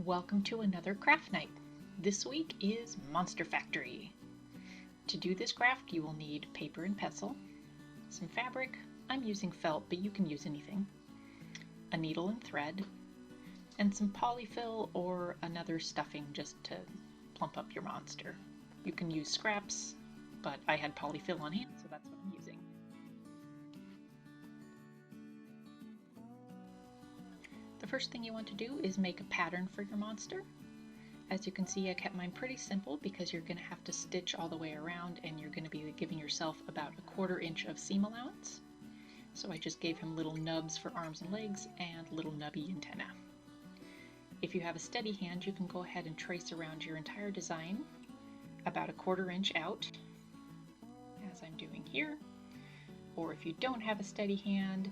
Welcome to another craft night. This week is Monster Factory. To do this craft you will need paper and pencil, some fabric, I'm using felt but you can use anything, a needle and thread, and some polyfill or another stuffing just to plump up your monster. You can use scraps, but I had polyfill on hand so that's what I'm using. The first thing you want to do is make a pattern for your monster. As you can see, I kept mine pretty simple because you're going to have to stitch all the way around and you're going to be giving yourself about a 1/4 inch of seam allowance. So I just gave him little nubs for arms and legs and little nubby antenna. If you have a steady hand, you can go ahead and trace around your entire design about a 1/4 inch out, as I'm doing here. Or if you don't have a steady hand,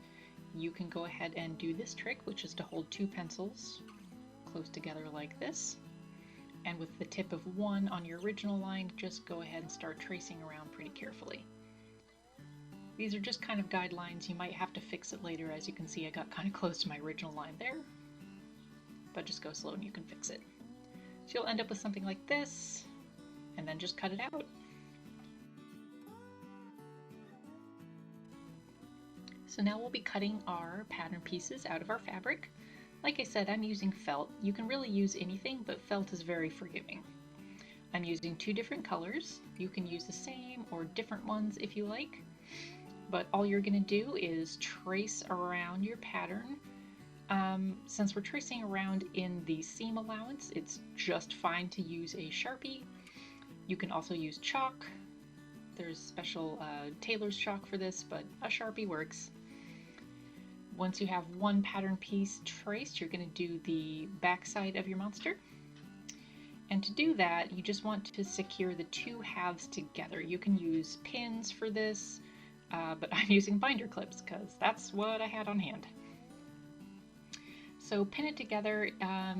you can go ahead and do this trick, which is to hold 2 pencils close together like this. And with the tip of one on your original line, just go ahead and start tracing around pretty carefully. These are just kind of guidelines. You might have to fix it later. As you can see, I got kind of close to my original line there. But just go slow and you can fix it. So you'll end up with something like this, and then just cut it out. So now we'll be cutting our pattern pieces out of our fabric. Like I said, I'm using felt. You can really use anything, but felt is very forgiving. I'm using 2 different colors. You can use the same or different ones if you like. But all you're going to do is trace around your pattern. Since we're tracing around in the seam allowance, it's just fine to use a Sharpie. You can also use chalk. There's special tailor's chalk for this, but a Sharpie works. Once you have one pattern piece traced, you're going to do the back side of your monster. And to do that, you just want to secure the 2 halves together. You can use pins for this, but I'm using binder clips because that's what I had on hand. So pin it together,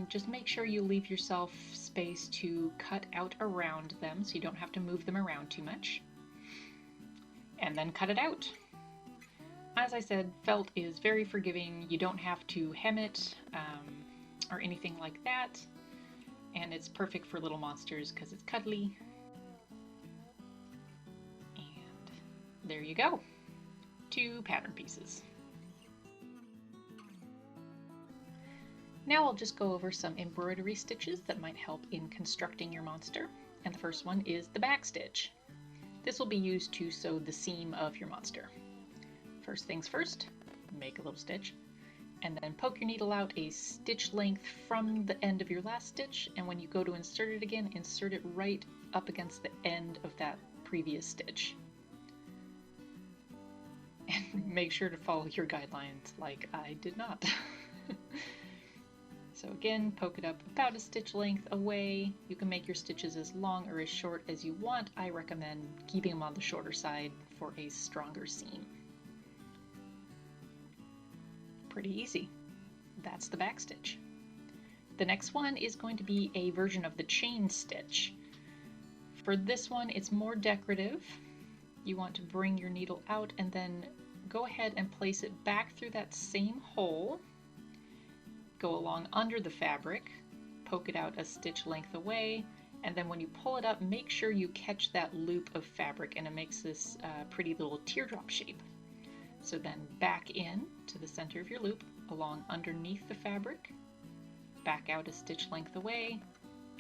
just make sure you leave yourself space to cut out around them so you don't have to move them around too much. And then cut it out. As I said, felt is very forgiving. You don't have to hem it or anything like that. And it's perfect for little monsters because it's cuddly. And there you go. 2 pattern pieces. Now I'll just go over some embroidery stitches that might help in constructing your monster. And the first one is the back stitch. This will be used to sew the seam of your monster. First things first, make a little stitch, and then poke your needle out a stitch length from the end of your last stitch, and when you go to insert it again, insert it right up against the end of that previous stitch. And make sure to follow your guidelines like I did not. So again, poke it up about a stitch length away. You can make your stitches as long or as short as you want. I recommend keeping them on the shorter side for a stronger seam. Pretty easy. That's the back stitch. The next one is going to be a version of the chain stitch. For this one, it's more decorative. You want to bring your needle out and then go ahead and place it back through that same hole. Go along under the fabric, poke it out a stitch length away, and then when you pull it up, make sure you catch that loop of fabric, and it makes this pretty little teardrop shape. So then back in to the center of your loop, along underneath the fabric, back out a stitch length away,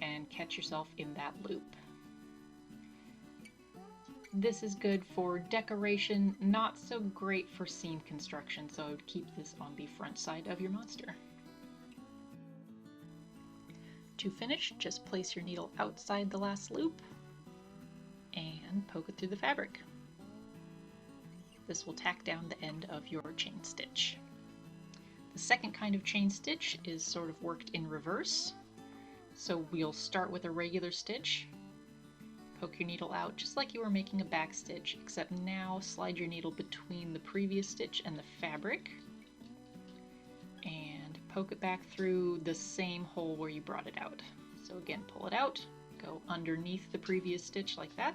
and catch yourself in that loop. This is good for decoration, not so great for seam construction, so I would keep this on the front side of your monster. To finish, just place your needle outside the last loop and poke it through the fabric. This will tack down the end of your chain stitch. The second kind of chain stitch is sort of worked in reverse. So we'll start with a regular stitch, poke your needle out just like you were making a back stitch, except now slide your needle between the previous stitch and the fabric and poke it back through the same hole where you brought it out. So again, pull it out, go underneath the previous stitch like that,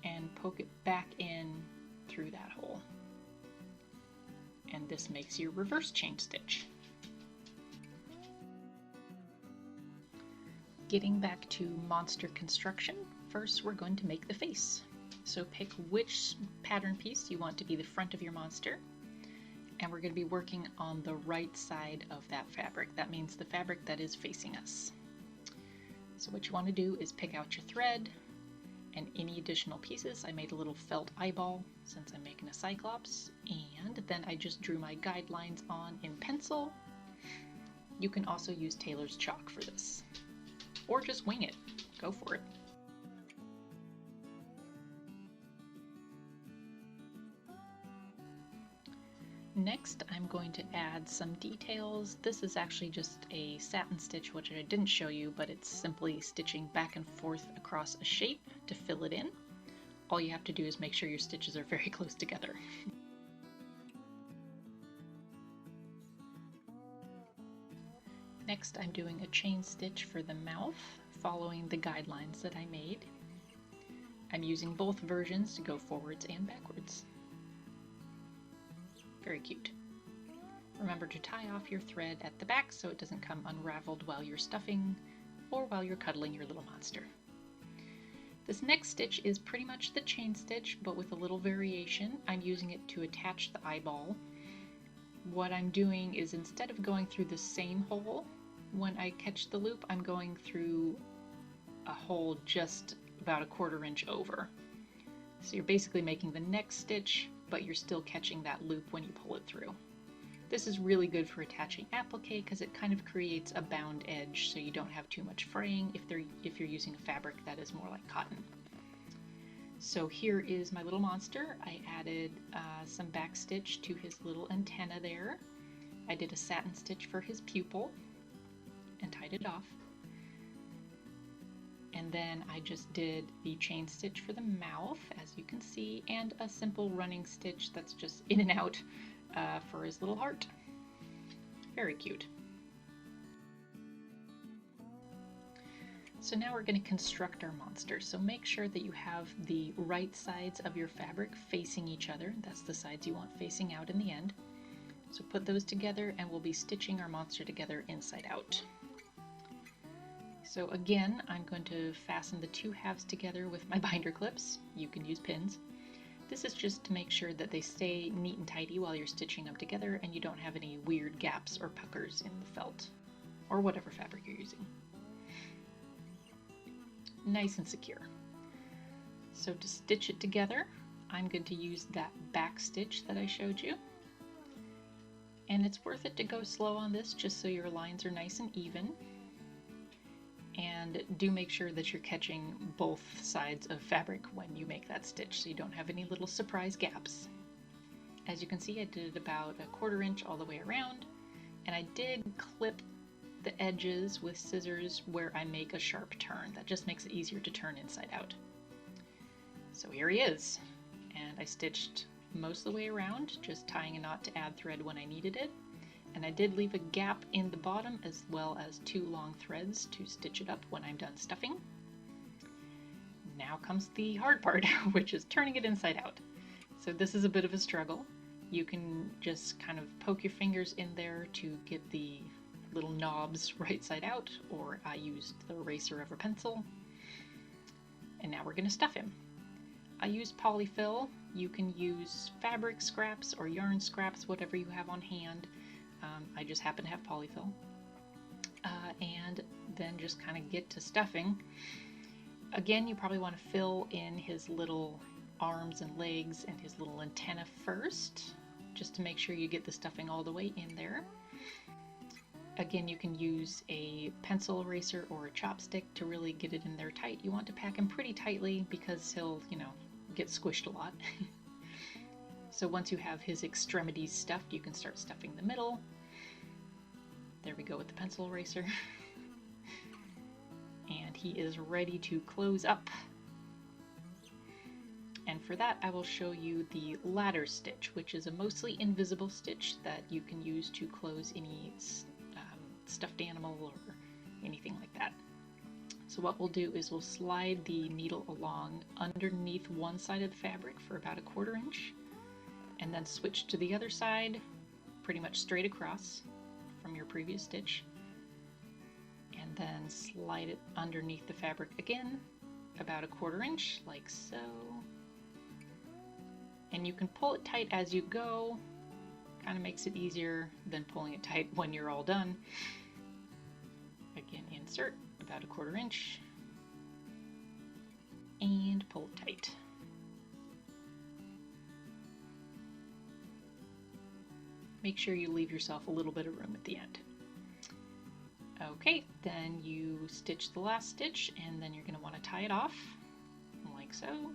and poke it back in through that hole. And this makes your reverse chain stitch. Getting back to monster construction, first we're going to make the face. So pick which pattern piece you want to be the front of your monster, and we're going to be working on the right side of that fabric. That means the fabric that is facing us. So what you want to do is pick out your thread and any additional pieces. I made a little felt eyeball since I'm making a cyclops, and then I just drew my guidelines on in pencil. You can also use tailor's chalk for this, or just wing it. Go for it. Next, I'm going to add some details. This is actually just a satin stitch, which I didn't show you, but it's simply stitching back and forth across a shape to fill it in. All you have to do is make sure your stitches are very close together. Next, I'm doing a chain stitch for the mouth, following the guidelines that I made. I'm using both versions to go forwards and backwards. Very cute. Remember to tie off your thread at the back so it doesn't come unraveled while you're stuffing or while you're cuddling your little monster. This next stitch is pretty much the chain stitch, but with a little variation. I'm using it to attach the eyeball. What I'm doing is, instead of going through the same hole when I catch the loop, I'm going through a hole just about 1/4 inch over. So you're basically making the next stitch, but you're still catching that loop when you pull it through. This is really good for attaching applique because it kind of creates a bound edge so you don't have too much fraying if you're using a fabric that is more like cotton. So here is my little monster. I added some back stitch to his little antenna there. I did a satin stitch for his pupil and tied it off. And then I just did the chain stitch for the mouth, as you can see, and a simple running stitch that's just in and out for his little heart. Very cute. So now we're going to construct our monster. So make sure that you have the right sides of your fabric facing each other. That's the sides you want facing out in the end. So put those together and we'll be stitching our monster together inside out. So again, I'm going to fasten the 2 halves together with my binder clips. You can use pins. This is just to make sure that they stay neat and tidy while you're stitching them together and you don't have any weird gaps or puckers in the felt or whatever fabric you're using. Nice and secure. So to stitch it together, I'm going to use that back stitch that I showed you. And it's worth it to go slow on this just so your lines are nice and even. And do make sure that you're catching both sides of fabric when you make that stitch so you don't have any little surprise gaps. As you can see, I did about 1/4 inch all the way around, and I did clip the edges with scissors where I make a sharp turn. That just makes it easier to turn inside out. So here he is, and I stitched most of the way around, just tying a knot to add thread when I needed it. And I did leave a gap in the bottom as well as 2 long threads to stitch it up when I'm done stuffing. Now comes the hard part, which is turning it inside out. So this is a bit of a struggle. You can just kind of poke your fingers in there to get the little knobs right side out, or I used the eraser of a pencil. And now we're going to stuff him. I used polyfill. You can use fabric scraps or yarn scraps, whatever you have on hand. I just happen to have polyfill. And then just kind of get to stuffing. Again, you probably want to fill in his little arms and legs and his little antenna first, just to make sure you get the stuffing all the way in there. Again, you can use a pencil eraser or a chopstick to really get it in there tight. You want to pack him pretty tightly because he'll, get squished a lot. So once you have his extremities stuffed, you can start stuffing the middle. There we go with the pencil eraser. And he is ready to close up. And for that, I will show you the ladder stitch, which is a mostly invisible stitch that you can use to close any stuffed animal or anything like that. So what we'll do is we'll slide the needle along underneath one side of the fabric for about 1/4 inch, and then switch to the other side pretty much straight across from your previous stitch. And Then slide it underneath the fabric again, about 1/4 inch, like so. And you can pull it tight as you go. Kind of makes it easier than pulling it tight when you're all done. Again, insert about 1/4 inch and pull it tight. Make sure you leave yourself a little bit of room at the end. Okay, then you stitch the last stitch, and then you're going to want to tie it off, like so.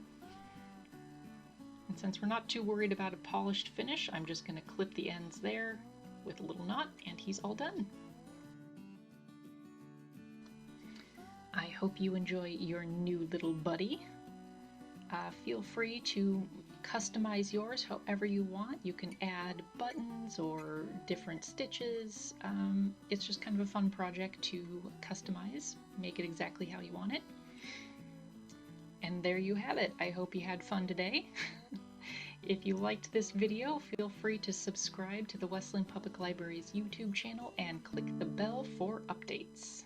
And since we're not too worried about a polished finish, I'm just going to clip the ends there with a little knot, and he's all done. I hope you enjoy your new little buddy. Feel free to customize yours however you want. You can add buttons or different stitches. It's just kind of a fun project to customize, make it exactly how you want it. And there you have it. I hope you had fun today. If you liked this video, feel free to subscribe to the Wesleyan Public Library's YouTube channel and click the bell for updates.